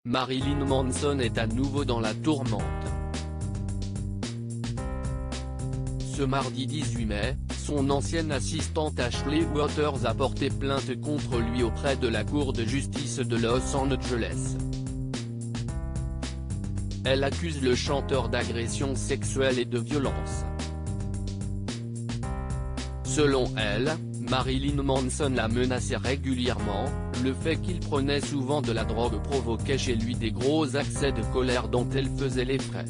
Marilyn Manson est à nouveau dans la tourmente. Ce mardi 18 mai, son ancienne assistante Ashley Waters a porté plainte contre lui auprès de la Cour de justice de Los Angeles. Elle accuse le chanteur d'agression sexuelle et de violence. Selon elle, Marilyn Manson la menaçait régulièrement, le fait qu'il prenait souvent de la drogue provoquait chez lui des gros accès de colère dont elle faisait les frais.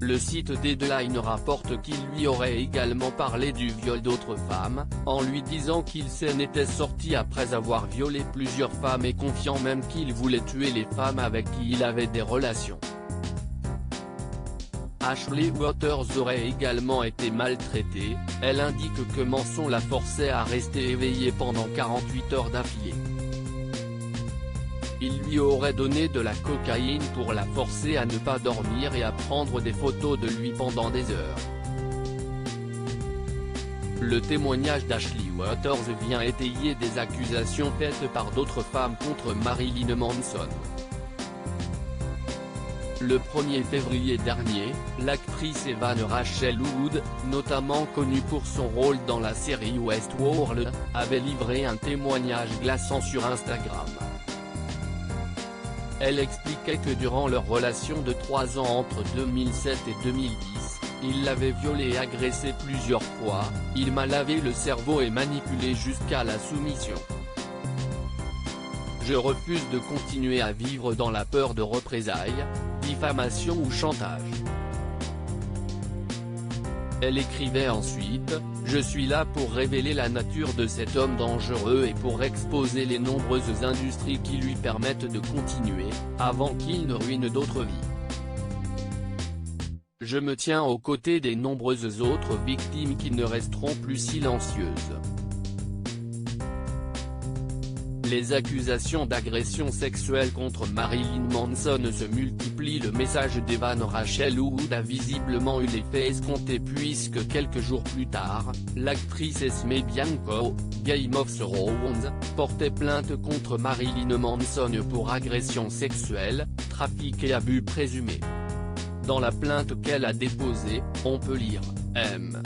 Le site Deadline rapporte qu'il lui aurait également parlé du viol d'autres femmes, en lui disant qu'il s'en était sorti après avoir violé plusieurs femmes et confiant même qu'il voulait tuer les femmes avec qui il avait des relations. Ashley Waters aurait également été maltraitée, elle indique que Manson la forçait à rester éveillée pendant 48 heures d'affilée. Il lui aurait donné de la cocaïne pour la forcer à ne pas dormir et à prendre des photos de lui pendant des heures. Le témoignage d'Ashley Waters vient étayer des accusations faites par d'autres femmes contre Marilyn Manson. Le 1er février dernier, l'actrice Evan Rachel Wood, notamment connue pour son rôle dans la série Westworld, avait livré un témoignage glaçant sur Instagram. Elle expliquait que durant leur relation de 3 ans entre 2007 et 2010, il l'avait violée et agressée plusieurs fois, il m'a lavé le cerveau et manipulé jusqu'à la soumission. Je refuse de continuer à vivre dans la peur de représailles, diffamation ou chantage. Elle écrivait ensuite, « Je suis là pour révéler la nature de cet homme dangereux et pour exposer les nombreuses industries qui lui permettent de continuer, avant qu'il ne ruine d'autres vies. Je me tiens aux côtés des nombreuses autres victimes qui ne resteront plus silencieuses. » Les accusations d'agression sexuelle contre Marilyn Manson se multiplient. Le message d'Evan Rachel Wood a visiblement eu l'effet escompté puisque quelques jours plus tard, l'actrice Esme Bianco, Game of Thrones, portait plainte contre Marilyn Manson pour agression sexuelle, trafic et abus présumés. Dans la plainte qu'elle a déposée, on peut lire « M.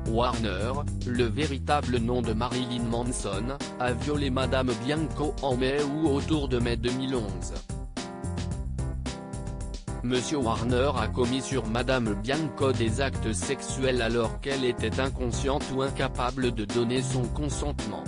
Warner, le véritable nom de Marilyn Manson, a violé Madame Bianco en mai ou autour de mai 2011. Monsieur Warner a commis sur Madame Bianco des actes sexuels alors qu'elle était inconsciente ou incapable de donner son consentement.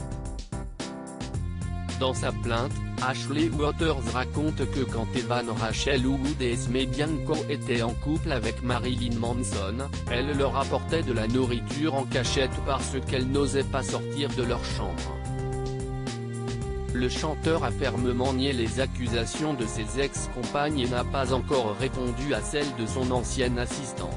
Dans sa plainte, Ashley Waters raconte que quand Evan Rachel Wood et Esme Bianco étaient en couple avec Marilyn Manson, elle leur apportait de la nourriture en cachette parce qu'elle n'osait pas sortir de leur chambre. Le chanteur a fermement nié les accusations de ses ex-compagnes et n'a pas encore répondu à celles de son ancienne assistante.